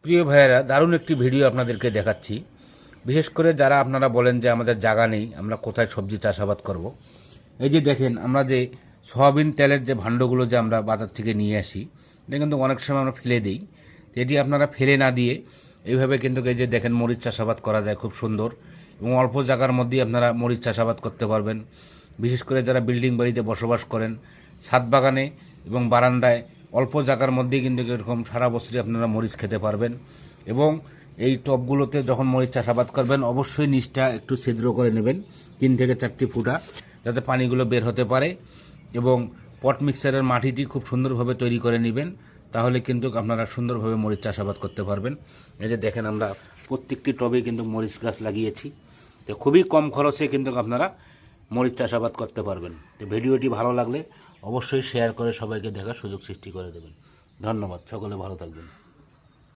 প্রিয় ভাইয়েরা, দারুণ একটি ভিডিও আপনাদেরকে দেখাচ্ছি। বিশেষ করে যারা আপনারা বলেন যে আমাদের জায়গা নেই, আমরা কোথায় সবজি চাষাবাদ করব। এই যে দেখেন, আমরা যে সয়াবিন তেলের যে ভাণ্ডগুলো যে আমরা বাজার থেকে নিয়ে আসি, এটা কিন্তু অনেক সময় আমরা ফেলে দিই। এটি আপনারা ফেলে না দিয়ে এইভাবে কিন্তু এই যে দেখেন মরিচ চাষাবাদ করা যায় খুব সুন্দর, এবং অল্প জায়গার মধ্যেই আপনারা মরিচ চাষাবাদ করতে পারবেন। বিশেষ করে যারা বিল্ডিং বাড়িতে বসবাস করেন, ছাদ বাগানে এবং বারান্দায় অল্প জায়গার মধ্যেই কিন্তু এরকম সারা বছরই আপনারা মরিচ খেতে পারবেন। এবং এই টবগুলোতে যখন মরিচ চাষাবাদ করবেন, অবশ্যই নিচটা একটু ছিদ্র করে নেবেন 3 থেকে 4টি ফুটা, যাতে পানিগুলো বের হতে পারে। এবং পট মিক্সারের মাটিটি খুব সুন্দরভাবে তৈরি করে নেবেন, তাহলে কিন্তু আপনারা সুন্দরভাবে মরিচ চাষাবাদ করতে পারবেন। এই যে দেখেন, আমরা প্রত্যেকটি টবে কিন্তু মরিচ গাছ লাগিয়েছি। তো খুবই কম খরচে কিন্তু আপনারা মরিচ চাষাবাদ করতে পারবেন। তো ভিডিওটি ভালো লাগলে অবশ্যই শেয়ার করে সবাইকে দেখার সুযোগ সৃষ্টি করে দেবেন। ধন্যবাদ, সকলে ভালো থাকবেন।